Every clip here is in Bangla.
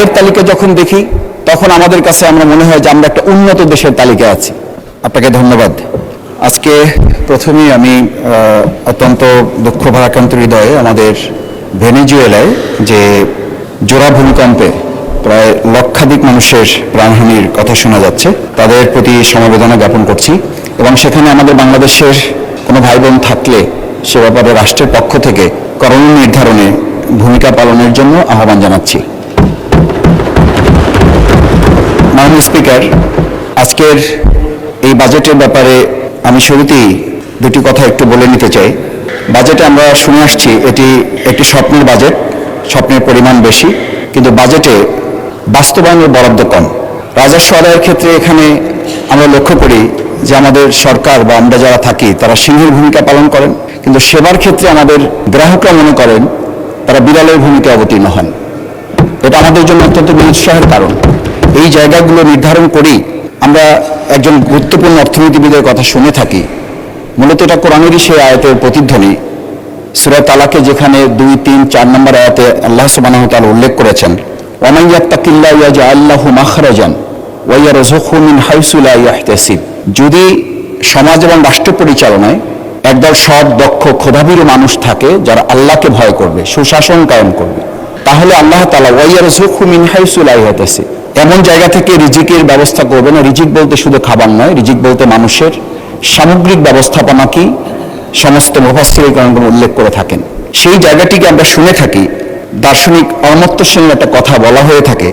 আয়ের তালিকা যখন দেখি তখন আমাদের কাছে আমরা মনে হয় যে আমরা একটা উন্নত দেশের তালিকায় আছি। আপনাকে ধন্যবাদ। আজকে প্রথমেই আমি অত্যন্ত দুঃখ ভারাক্রান্ত হৃদয়ে আমাদের ভেনেজুয়েলায় যে জোড়া ভূমিকম্পে প্রায় লক্ষাধিক মানুষের প্রাণহানির কথা শোনা যাচ্ছে, তাদের প্রতি সমবেদনা জ্ঞাপন করছি এবং সেখানে আমাদের বাংলাদেশের কোনো ভাই বোন থাকলে সে ব্যাপারে রাষ্ট্রের পক্ষ থেকে করণীয় নির্ধারণে ভূমিকা পালনের জন্য আহ্বান জানাচ্ছি। মাননীয় স্পিকার, আজকের এই বাজেটের ব্যাপারে আমি শুরুতেই দুটি কথা একটু বলে নিতে চাই। বাজেটে আমরা শুনে আসছি এটি একটি স্বপ্নের বাজেট, স্বপ্নের পরিমাণ বেশি, কিন্তু বাজেটে বাস্তবায়নের বরাদ্দ কম। রাজস্ব আদায়ের ক্ষেত্রে এখানে আমরা লক্ষ্য করি যে আমাদের সরকার বা আমরা যারা থাকি তারা সিংহের ভূমিকা পালন করেন, কিন্তু সেবার ক্ষেত্রে আমাদের গ্রাহকরা মনে করেন তারা বিড়ালের ভূমিকা অবতীর্ণ হন। এটা আমাদের জন্য অত্যন্ত নিরুৎসাহের কারণ। এই জায়গাগুলো নির্ধারণ করেই আমরা একজন গুরুত্বপূর্ণ অর্থনীতিবিদের কথা শুনে থাকি। মূলত এটা কোরআনেরই সেই আয়াতের প্রতিধ্বনি। সূরা তালাকে যেখানে 2, 3, 4 নম্বর আয়াতে আল্লাহ সুবহানাহু ওয়া তাআলা উল্লেখ করেছেন, ওয়া মান ইয়াত্তাকিল্লাহা ইয়াজআল লাহু মাখরাজান ওয়া ইয়ারযুকহু মিন হাইসু লা ইয়াহতাসিব। যদি সমাজ এবং রাষ্ট্র পরিচালনায় একদল সৎ, দক্ষ, ক্ষোধাভীরু মানুষ থাকে যারা আল্লাহকে ভয় করবে, সুশাসন কায়েম করবে, তাহলে আল্লাহ তাআলা ওয়া ইয়ারযুকহু মিন হাইসু লা ইয়াহতাসিব এমন জায়গা থেকে রিজিকের ব্যবস্থা করবে না। রিজিক বলতে শুধু খাবার নয়, রিজিক বলতে মানুষের সামগ্রিক ব্যবস্থাপনাকেই সমস্ত মুফাসসিরগণ উল্লেখ করে থাকেন। সেই জায়গাটিকে আমরা শুনে থাকি। দার্শনিক অমর্ত্য সেনের একটা কথা বলা হয়ে থাকে,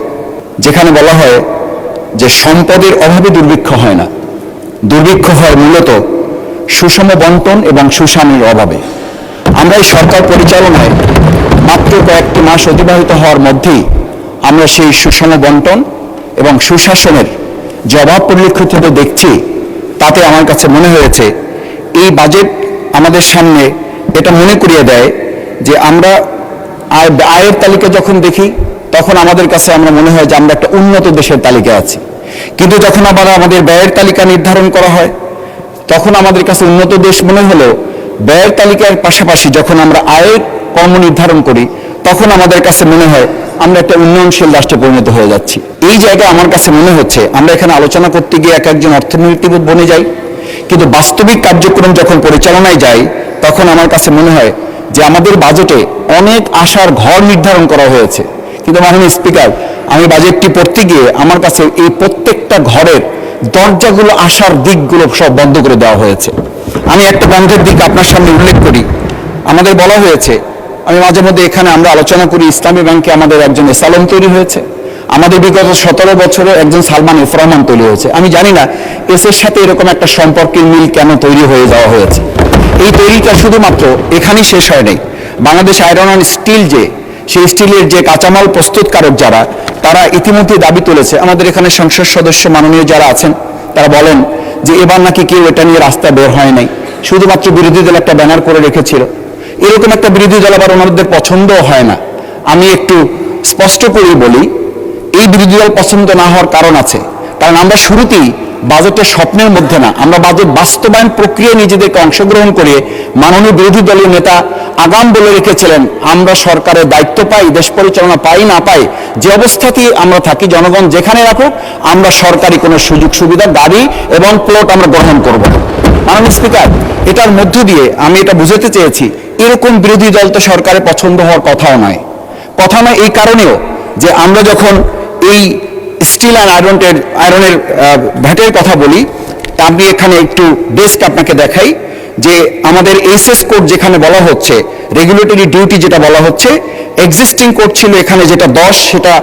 যেখানে বলা হয় যে সম্পদের অভাবে দুর্ভিক্ষ হয় না, দুর্ভিক্ষ হয় মূলত সুষম বন্টন এবং সুশাসনের অভাবে। আমরা এই সরকার পরিচালনায় মাত্র কয়েকটি মাস অতিবাহিত হওয়ার মধ্যেই আমরা সেই সুষম বন্টন এবং সুশাসনের যে অভাব পরিলক্ষিত হতে দেখছি, তাতে আমার কাছে মনে হয়েছে এই বাজেট আমাদের সামনে এটা মনে করিয়ে দেয় যে আমরা আয়ের তালিকা যখন দেখি তখন আমাদের কাছে আমরা মনে হয় যে আমরা একটা উন্নত দেশের তালিকায় আছি, কিন্তু যখন আবার আমাদের ব্যয়ের তালিকা নির্ধারণ করা হয় তখন আমাদের কাছে উন্নত দেশ মনে হলেও ব্যয়ের তালিকার পাশাপাশি যখন আমরা আয়ের কর্ম নির্ধারণ করি তখন আমাদের কাছে মনে হয় আমরা একটা উন্নয়নশীল রাষ্ট্রে পরিণত হয়ে যাচ্ছি। এই জায়গায় আমার কাছে মনে হচ্ছে আমরা এখানে আলোচনা করতে গিয়ে এক একজন অর্থনীতিবিদ বনে যাই, কিন্তু বাস্তবিক কার্যক্রম যখন পরিচালনায় যাই তখন আমার কাছে মনে হয় যে আমাদের বাজেটে অনেক আশার ঘর নির্ধারণ করা হয়েছে, কিন্তু মাননীয় স্পিকার, আমি বাজেটটি পড়তে গিয়ে আমার কাছে এই প্রত্যেকটা ঘরের দরজাগুলো, আশার দিকগুলো সব বন্ধ করে দেওয়া হয়েছে। আমি একটা বন্ধের দিক আপনার সামনে উল্লেখ করি। আমাদের বলা হয়েছে, আমি মাঝে মধ্যে এখানে আমরা আলোচনা করি, ইসলামী ব্যাংকে আমাদের একজন এসালম তৈরি হয়েছে, আমাদের বিগত 17 বছরে একজন সালমান এফ রহমান তৈরি হয়েছে। আমি জানি না এসের সাথে এরকম একটা সম্পর্কের মিল কেন তৈরি হয়ে যাওয়া হয়েছে। এই তৈরিটা শুধুমাত্র এখানেই শেষ হয় নাই। বাংলাদেশ আয়রন অ্যান্ড স্টিল সেই স্টিলের যে কাঁচামাল প্রস্তুতকারক যারা, তারা ইতিমধ্যে দাবি তুলেছে। আমাদের এখানে সংসদ সদস্য মাননীয় যারা আছেন তারা বলেন যে এবার নাকি কেউ এটা নিয়ে রাস্তা বের হয় নাই, শুধুমাত্র বিরোধী দল একটা ব্যানার করে রেখেছিল। এরকম একটা বিরোধী দল আবার ওনাদের পছন্দও হয় না। আমি একটু স্পষ্ট করেই বলি, এই বিরোধী দল পছন্দ না হওয়ার কারণ আছে, কারণ আমরা শুরুতেই বাজেটের স্বপ্নের মধ্যে না, আমরা বাজেট বাস্তবায়ন প্রক্রিয়ায় নিজেদেরকে অংশগ্রহণ করে মাননীয় বিরোধী দলীয় নেতা আগাম বলে রেখেছিলেন আমরা সরকারের দায়িত্ব পাই, দেশ পরিচালনা পাই না পাই, যে অবস্থাতেই আমরা থাকি, জনগণ যেখানে রাখুক, আমরা সরকারি কোনো সুযোগ সুবিধা, গাড়ি এবং প্লট আমরা গ্রহণ করব না। মাননীয় স্পিকার, এটার মধ্য দিয়ে আমি এটা বুঝাতে চেয়েছি এরকম বিরোধী দল তো সরকারের পছন্দ হওয়ার কথাও নয়। এই কারণেও যে আমরা যখন এই স্টিল অ্যান্ড আয়রনের ভ্যাটের কথা বলি, আমি এখানে একটু ডেস্ক আপনাকে দেখাই যে আমাদের এইচএস কোড যেখানে বলা হচ্ছে, রেগুলেটরি ডিউটি যেটা বলা হচ্ছে, এক্সিস্টিং কোড ছিল এখানে যেটা 10, সেটা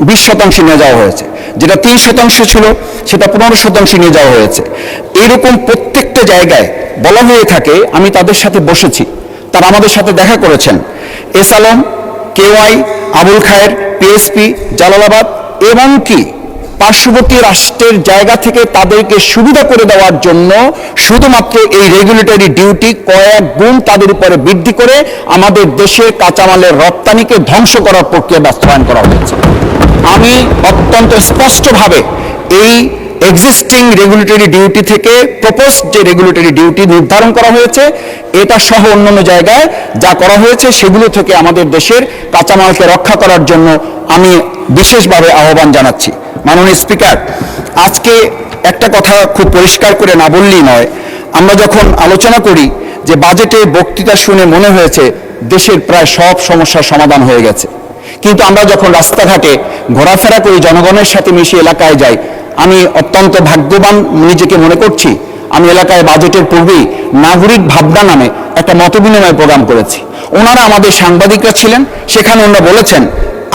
20% নিয়ে যাওয়া হয়েছে, যেটা 3% ছিল সেটা 15% নিয়ে যাওয়া হয়েছে। এরকম প্রত্যেকটা জায়গায় বলা হয়ে থাকে। আমি তাদের সাথে বসেছি, তারা আমাদের সাথে দেখা করেছেন। এস আলম, কেওয়াই, আবুল খায়ের, পিএসপি, জালালাবাদ এবং কি পার্শ্ববর্তী রাষ্ট্রের জায়গা থেকে তাদেরকে সুবিধা করে দেওয়ার জন্য শুধুমাত্র এই রেগুলেটরি ডিউটি কয়েক গুণ তাদের উপরে বৃদ্ধি করে আমাদের দেশের কাঁচামালের রপ্তানিকে ধ্বংস করার প্রক্রিয়া বাস্তবায়ন করা হয়েছে। আমি অত্যন্ত স্পষ্টভাবে এই এক্সিস্টিং রেগুলেটরি ডিউটি থেকে প্রপোজড যে রেগুলেটরি ডিউটি নির্ধারণ করা হয়েছে, এটা সহ অন্যান্য জায়গায় যা করা হয়েছে সেগুলো থেকে আমাদের দেশের কাঁচামালকে রক্ষা করার জন্য আমি বিশেষভাবে আহ্বান জানাচ্ছি। মাননীয় স্পিকার, আজকে একটা কথা খুব পরিষ্কার করে না বললেই নয়, আমরা যখন আলোচনা করি যে বাজেটে বক্তৃতা শুনে মনে হয়েছে দেশের প্রায় সব সমস্যার সমাধান হয়ে গেছে, কিন্তু আমরা যখন রাস্তাঘাটে ঘোরাফেরা করি, জনগণের সাথে মিশে এলাকায় যাই, আমি অত্যন্ত ভাগ্যবান নিজেকে মনে করছি। আমি এলাকায় বাজেটের পূর্বেই নাগরিক ভাবনা নামে একটা মতবিনিময় প্রোগ্রাম করেছি। ওনারা আমাদের সাংবাদিকরা ছিলেন, সেখানে ওনারা বলেছেন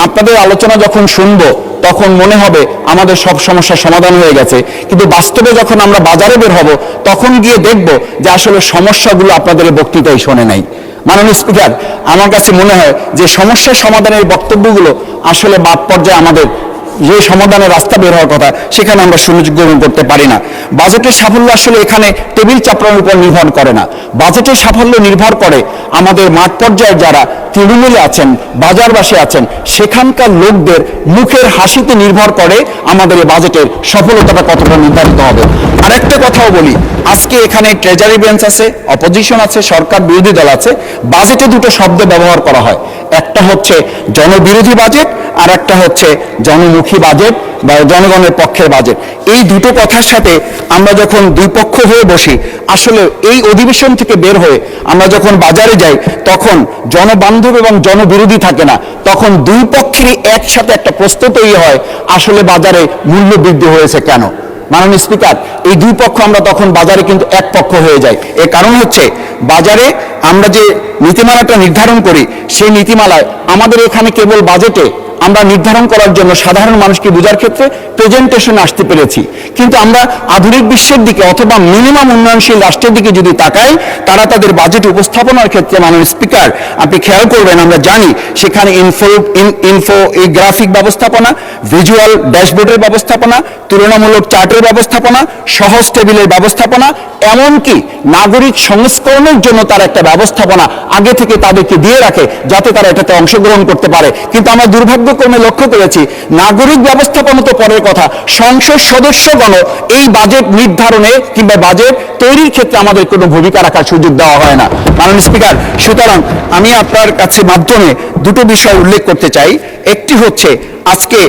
আপনাদের আলোচনা যখন শুনবো তখন মনে হবে আমাদের সব সমস্যার সমাধান হয়ে গেছে, কিন্তু বাস্তবে যখন আমরা বাজারে বের হব তখন গিয়ে দেখব যে আসলে সমস্যাগুলো আপনাদের বক্তৃতায় শোনে নাই। মাননীয় স্পিকার, আমার কাছে মনে হয় যে সমস্যা সমাধানের বক্তব্যগুলো আসলে বাদ পর্যায়ে আমাদের যে সমাধানের রাস্তা বের হওয়ার কথা সেখানে আমরা সুযোগ গ্রহণ করতে পারি না। বাজেটের সাফল্য আসলে এখানে টেবিল চাপড়ানোর উপর নির্ভর করে না। বাজেটের সাফল্য নির্ভর করে আমাদের মাঠ পর্যায়ে যারা তৃণমূলে আছেন, বাজারবাসী আছেন, সেখানকার লোকদের মুখের হাসিতে নির্ভর করে আমাদের এই বাজেটের সফলতাটা কতটা নির্ধারিত হবে। আরেকটা কথাও বলি, আজকে এখানে ট্রেজারি বেঞ্চ আছে, অপোজিশন আছে, সরকার বিরোধী দল আছে। বাজেটে দুটো শব্দ ব্যবহার করা হয়, একটা হচ্ছে জনবিরোধী বাজেট আর একটা হচ্ছে জনমুখী বাজেট বা জনগণের পক্ষের বাজেট। এই দুটো কথার সাথে আমরা যখন দুই পক্ষ হয়ে বসি, আসলে এই অধিবেশন থেকে বের হয়ে আমরা যখন বাজারে যাই তখন জনবান্ধব এবং জনবিরোধী থাকে না, তখন দুই পক্ষেরই একসাথে একটা প্রশ্ন তৈরি হয় আসলে বাজারে মূল্য বৃদ্ধি হয়েছে কেন। মাননীয় স্পিকার, এই দুই পক্ষ আমরা তখন বাজারে কিন্তু এক পক্ষ হয়ে যাই। এর কারণ হচ্ছে বাজারে আমরা যে নীতিমালাটা নির্ধারণ করি সেই নীতিমালায় আমাদের এখানে কেবল বাজেটে আমরা নির্ধারণ করার জন্য সাধারণ মানুষকে বোঝার ক্ষেত্রে প্রেজেন্টেশন আসতে পেরেছি, কিন্তু আমরা আধুনিক বিশ্বের দিকে অথবা মিনিমাম উন্নয়নশীল রাষ্ট্রের দিকে যদি তাকাই, তারা তাদের বাজেট উপস্থাপনার ক্ষেত্রে মাননীয় স্পিকার আপনি খেয়াল করবেন, আমরা জানি সেখানে ইনফোগ্রাফিক ব্যবস্থাপনা, ভিজুয়াল ড্যাশবোর্ডের ব্যবস্থাপনা, তুলনামূলক চার্টের ব্যবস্থাপনা, সহজ টেবিলের ব্যবস্থাপনা, এমনকি নাগরিক সংস্করণের জন্য তার একটা ব্যবস্থাপনা আগে থেকে তাদেরকে দিয়ে রাখে যাতে তারা এটাতে অংশগ্রহণ করতে পারে। কিন্তু আমরা দুর্ভাগ্যক্রমে লক্ষ্য করেছি নাগরিক ব্যবস্থাপনা তো পরের কথা, সংসদ সদস্যগণ এই বাজেট নির্ধারণে কিংবা বাজেট তৈরির ক্ষেত্রে আমাদের কোনো ভূমিকা রাখার সুযোগ দেওয়া হয় না। মাননীয় স্পিকার, সুতরাং আমি আপনার কাছে মাধ্যমে দুটো বিষয় উল্লেখ করতে চাই। একটি হচ্ছে আজকে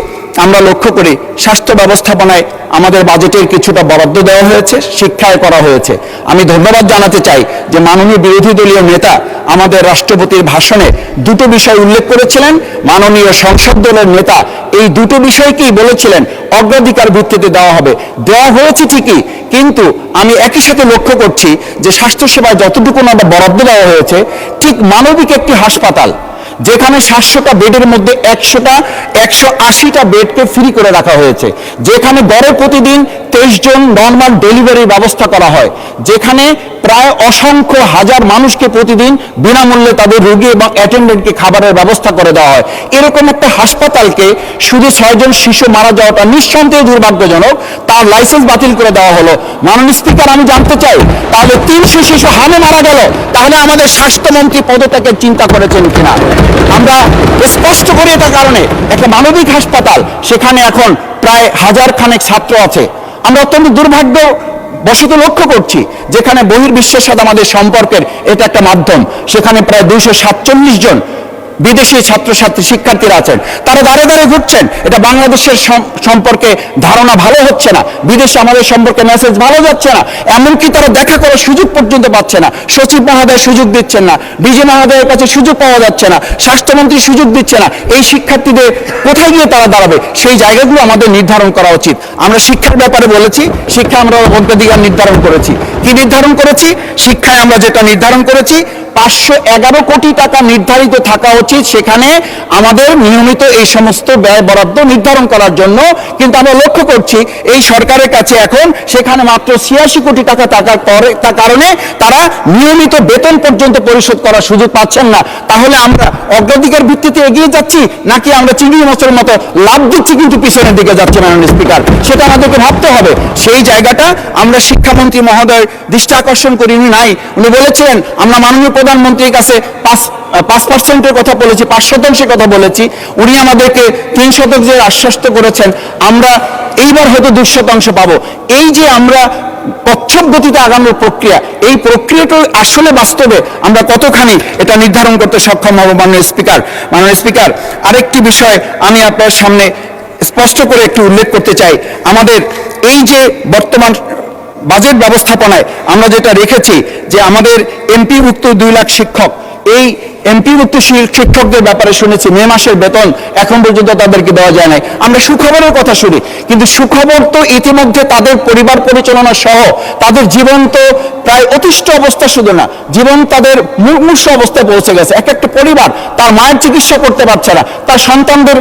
আমরা লক্ষ্য করি স্বাস্থ্য ব্যবস্থাপনায় আমাদের বাজেটের কিছুটা বরাদ্দ দেওয়া হয়েছে, শিক্ষায় করা হয়েছে। আমি ধন্যবাদ জানাতে চাই যে মাননীয় বিরোধী দলীয় নেতা আমাদের রাষ্ট্রপতির ভাষণে দুটো বিষয় উল্লেখ করেছিলেন। মাননীয় সংসদ দলের নেতা এই দুটো বিষয়কেই বলেছিলেন অগ্রাধিকার ভিত্তিতে দেওয়া হবে। দেওয়া হয়েছে ঠিকই, কিন্তু আমি একই সাথে লক্ষ্য করছি যে স্বাস্থ্যসেবায় যতটুকু না বরাদ্দ দেওয়া হয়েছে, ঠিক মানবিক একটি হাসপাতাল যেখানে 700টা বেডের মধ্যে 180টা বেডকে ফ্রি করে রাখা হয়েছে, যেখানে গড়ে প্রতিদিন 23 জন নর্মাল ডেলিভারির ব্যবস্থা করা হয়, যেখানে প্রায় অসংখ্য হাজার মানুষকে প্রতিদিন বিনামূল্যে তাদের রোগী এবং অ্যাটেন্ডেন্টকে খাবারের ব্যবস্থা করে দেওয়া হয়। এরকম একটা হাসপাতালকে শুধু 6 জন শিশু মারা যাওয়াটা নিঃসন্দেহে দুর্ভাগ্যজনক, তার লাইসেন্স বাতিল করে দেওয়া হলো। মাননীয় স্পিকার, আমি জানতে চাই তাহলে 300 শিশু হামে মারা গেল, তাহলে আমাদের স্বাস্থ্যমন্ত্রী পদত্যাগের চিন্তা করেছেন কিনা? আমরা স্পষ্ট করি এটার কারণে একটা মানবিক হাসপাতাল, সেখানে এখন প্রায় 1000 খানেক ছাত্র আছে। আমরা অত্যন্ত দুর্ভাগ্য বশত লক্ষ্য করছি যেখানে বহির্বিশ্বের সাথে আমাদের সম্পর্কের এটা একটা মাধ্যম, সেখানে প্রায় 247 জন বিদেশি ছাত্রছাত্রী শিক্ষার্থীরা আছেন, তারা দাঁড়ে দাঁড়ে ঘুরছেন। এটা বাংলাদেশের সম্পর্কে ধারণা ভালো হচ্ছে না, বিদেশে আমাদের সম্পর্কে মেসেজ ভালো যাচ্ছে না, এমনকি তারা দেখা করার সুযোগ পর্যন্ত পাচ্ছে না। সচিব মহোদয় সুযোগ দিচ্ছেন না, ডিজি মহোদয়ের কাছে সুযোগ পাওয়া যাচ্ছে না, স্বাস্থ্যমন্ত্রী সুযোগ দিচ্ছে না। এই শিক্ষার্থীদের কোথায় গিয়ে তারা দাঁড়াবে? সেই জায়গাগুলো আমাদের নির্ধারণ করা উচিত। আমরা শিক্ষার ব্যাপারে বলেছি, শিক্ষা আমরা অগ্রাধিকার নির্ধারণ করেছি। কি নির্ধারণ করেছি? শিক্ষায় আমরা যেটা নির্ধারণ করেছি 511 কোটি টাকা নির্ধারিত থাকা উচিত সেখানে আমাদের নিয়মিত এই সমস্ত ব্যয় বরাদ্দ নির্ধারণ করার জন্য, কিন্তু আমরা লক্ষ্য করছি এই সরকারের কাছে এখন সেখানে মাত্র 86 কোটি টাকা থাকার কারণে তারা নিয়মিত বেতন পর্যন্ত পরিশোধ করার সুযোগ পাচ্ছেন না। তাহলে আমরা অগ্রাধিকার ভিত্তিতে এগিয়ে যাচ্ছি নাকি আমরা চিংড়ি মাছের মতো লাভ দিচ্ছি কিন্তু পিছনের দিকে যাচ্ছে? মাননীয় স্পিকার, সেটা আমাদেরকে ভাবতে হবে। সেই জায়গাটা আমরা শিক্ষামন্ত্রী মহোদয় দৃষ্টি আকর্ষণ করি নাই। উনি বলেছিলেন আমরা মাননীয় প্রধানমন্ত্রীর কাছে 5% কথা বলেছি, 5% কথা বলেছি। উনি আমাদেরকে 3% আশ্বস্ত করেছেন। আমরা এইবার হয়তো 200% পাবো। এই যে আমরা কচ্ছপ গতিতে আগানোর প্রক্রিয়া, এই প্রক্রিয়াটা আসলে বাস্তবে আমরা কতখানি এটা নির্ধারণ করতে সক্ষম হব। মাননীয় স্পিকার, আরেকটি বিষয় আমি আপনার সামনে স্পষ্ট করে একটু উল্লেখ করতে চাই। আমাদের এই যে বর্তমান বাজেট ব্যবস্থাপনায় আমরা যেটা রেখেছি যে আমাদের এমপিভুক্ত 2 লাখ শিক্ষক, এই এমপিভুক্ত শিক্ষকদের ব্যাপারে শুনেছি মে মাসের বেতন এখন পর্যন্ত তাদেরকে দেওয়া যায় নাই। আমরা সুখবরের কথা শুনি, কিন্তু সুখবর তো ইতিমধ্যে তাদের পরিবার পরিচালনা সহ তাদের জীবন তো প্রায় অতিষ্ঠ অবস্থা, শুধু না জীবন তাদের মুমূর্ষ অবস্থায় পৌঁছে গেছে। এক একটা পরিবার তার মায়ের চিকিৎসা করতে পারছে না, তার সন্তানদের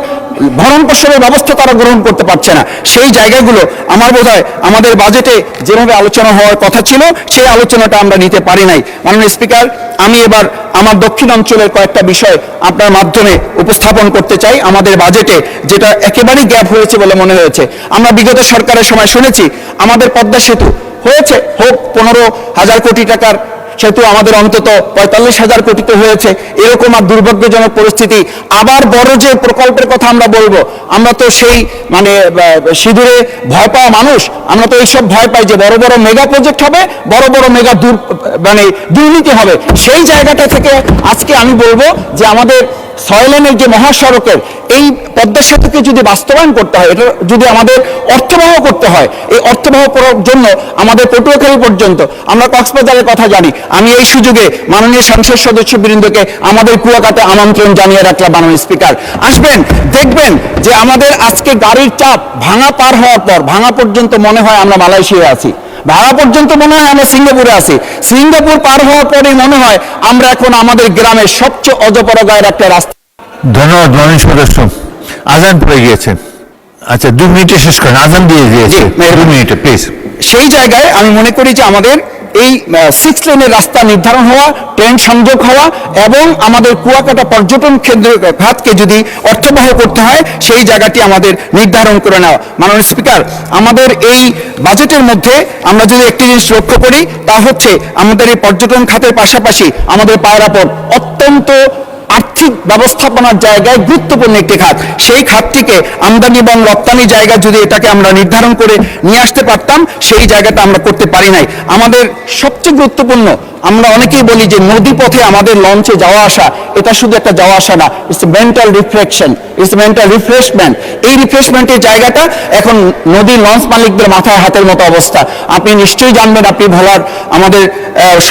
ভরণ পোষণের ব্যবস্থা তারা গ্রহণ করতে পারছে না। সেই জায়গাগুলো আমার বোধ হয় আমাদের বাজেটে যেভাবে আলোচনা হওয়ার কথা ছিল সেই আলোচনাটা আমরা নিতে পারি নাই। মাননীয় স্পিকার, আমি এবার আমার দক্ষিণ অঞ্চলের কয়েকটা বিষয় আপনার মাধ্যমে উপস্থাপন করতে চাই। আমাদের বাজেটে যেটা একেবারেই গ্যাপ হয়েছে বলে মনে হয়েছে, আমরা বিগত সরকারের সময় শুনেছি আমাদের পদ্মা সেতু হয়েছে, হোক 15,000 কোটি টাকার সেতু, আমাদের অন্তত 45,000 কোটিতে হয়েছে, এরকম আর দুর্ভাগ্যজনক পরিস্থিতি। আবার বড় যে প্রকল্পের কথা আমরা বলবো, আমরা তো সেই মানে সিঁদুরে ভয় পাওয়া মানুষ, আমরা তো এইসব ভয় পাই যে বড় বড় মেগা প্রজেক্ট হবে, বড় বড় মেগা দুর্নীতি হবে। সেই জায়গাটা থেকে আজকে আমি বলবো যে আমাদের 6 লেনের যে মহাসড়কের এই পদ্মা সেতুকে যদি বাস্তবায়ন করতে হয়, এটা যদি আমাদের অর্থবহ করতে হয়, এই অর্থবহ করার জন্য আমাদের পটুয়াখালী পর্যন্ত, আমরা কক্সবাজারের কথা জানি, আমি এই সুযোগে মাননীয় সংসদ সদস্যবৃন্দকে আমাদের কুয়াকাটা আমন্ত্রণ জানিয়ে রাখলাম। মাননীয় স্পিকার, আসবেন, দেখবেন যে আমাদের আজকে গাড়ির চাপ ভাঙা পার হওয়ার পর, ভাঙা পর্যন্ত মনে হয় আমরা মালয়েশিয়ায় আছি, ভাড়া পর্যন্ত মনে হয় আমরা সিঙ্গাপুরে আছি, সিঙ্গাপুর পার হওয়ার পরে মনে হয় আমরা এখন আমাদের গ্রামের সবচেয়ে অজপরগায়ের একটা রাস্তা। ধন্যবাদ মাননীয় সদস্য। আজান পড়ে গিয়েছে, আচ্ছা 2 মিনিটে শেষ করেন, আজান দিয়ে দিয়েছে, 2 মিনিটে প্লিজ। সেই জায়গায় আমি মনে করি যে আমাদের এই 6 লেনের রাস্তা নির্ধারণ হওয়া, ট্রেন সংযোগ হওয়া এবং আমাদের কুয়াকাটা পর্যটন কেন্দ্র খাতকে যদি অর্থবহ করতে হয় সেই জায়গাটি আমাদের নির্ধারণ করে নেওয়া। মাননীয় স্পিকার, আমাদের এই বাজেটের মধ্যে আমরা যদি একটি জিনিস লক্ষ্য করি তা হচ্ছে আমাদের এই পর্যটন খাতের পাশাপাশি আমাদের পায়রা পোর্ট অত্যন্ত আর্থিক ব্যবস্থাপনার জায়গায় গুরুত্বপূর্ণ একটি খাত। সেই খাতটিকে আমদানি এবং রপ্তানি জায়গা যদি এটাকে আমরা নির্ধারণ করে নিয়ে আসতে পারতাম, সেই জায়গাটা আমরা করতে পারি নাই। আমাদের সবচেয়ে গুরুত্বপূর্ণ, আমরা অনেকেই বলি যে নদী পথে আমাদের লঞ্চে যাওয়া আসা, এটা শুধু একটা যাওয়া আসা না, it's mental reflection, it's mental refreshment. এই রিফ্রেশমেন্টের জায়গাটা এখন নদীর লঞ্চ মালিকদের মাথায় হাতের মতো অবস্থা। আপনি নিশ্চয়ই জানবেন, আপনি ভোলার আমাদের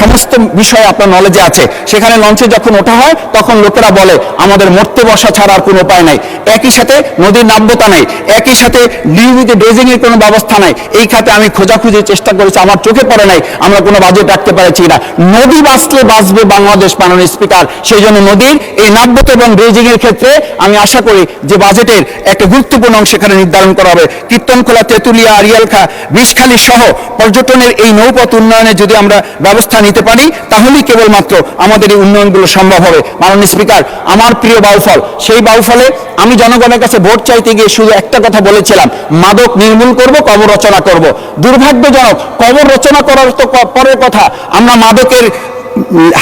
সমস্ত বিষয়ে আপনার নলেজে আছে। সেখানে লঞ্চে যখন ওঠা হয় তখন লোকেরা বলে আমাদের মরতে বসা ছাড়া আর কোনো উপায় নাই। একই সাথে নদীর নাব্যতা নেই, একই সাথে নিয়মিত ড্রেজিং এর কোনো ব্যবস্থা নাই। এই খাতে আমি খোঁজাখুঁজি চেষ্টা করেছি, আমার চোখে পড়ে নাই আমরা কোনো বাজেট রাখতে পারছি না। নদী বাঁচলে বাঁচবে বাংলাদেশ। মাননীয় স্পিকার, সেই জন্য নদীর এই নাব্যতা এবং ড্রেজিং এর ক্ষেত্রে আমি আশা করি যে বাজেটের একটা গুরুত্বপূর্ণ অংশ এখানে নির্ধারণ করা হবে। কীর্তনখোলা, তেঁতুলিয়া, আড়িয়ালখা, বিষখালী সহ পর্যটনের এই নৌপথ উন্নয়নে যদি আমরা ব্যবস্থা নিতে পারি তাহলেই কেবলমাত্র আমাদের এই উন্নয়নগুলো সম্ভব হবে। মাননীয় স্পিকার, আমার প্রিয় বাউফল, সেই বাউফলে আমি জনগণের কাছে ভোট চাইতে গিয়ে শুধু একটা কথা বলেছিলাম, মাদক নির্মূল করব, কবর রচনা করব। দুর্ভাগ্যজনক, কবর রচনা করার তো পরের কথা, আমরা মাদকের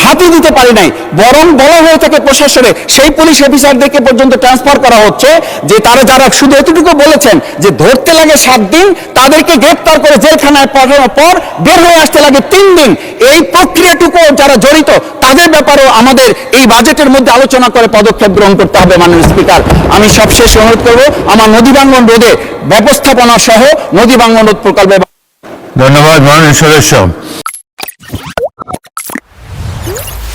হাতে দিতে পারি নাই, বরং বলা হয়ে থাকে প্রশাসনে সেই পুলিশ অফিসারদেরকে পর্যন্ত ট্রান্সফার করা হচ্ছে যে তারা যারা শুধু এতটুকু বলেছেন যে ধরতে লাগে 7 দিন, তাদেরকে গ্রেপ্তার করে জেলখানায় পাঠানোর পর বের হয়ে আসতে লাগে 3 দিন। এই প্রক্রিয়াটুকু যারা জড়িত তাদের ব্যাপারেও আমাদের এই বাজেটের মধ্যে আলোচনা করে পদক্ষেপ গ্রহণ করতে হবে। মাননীয় স্পিকার, আমি সবশেষ অনুরোধ করব আমার নদী ভাঙ্গন রোধে ব্যবস্থাপনা সহ নদী ভাঙ্গন রোধ প্রকল্পে। ধন্যবাদ মাননীয় সদস্য।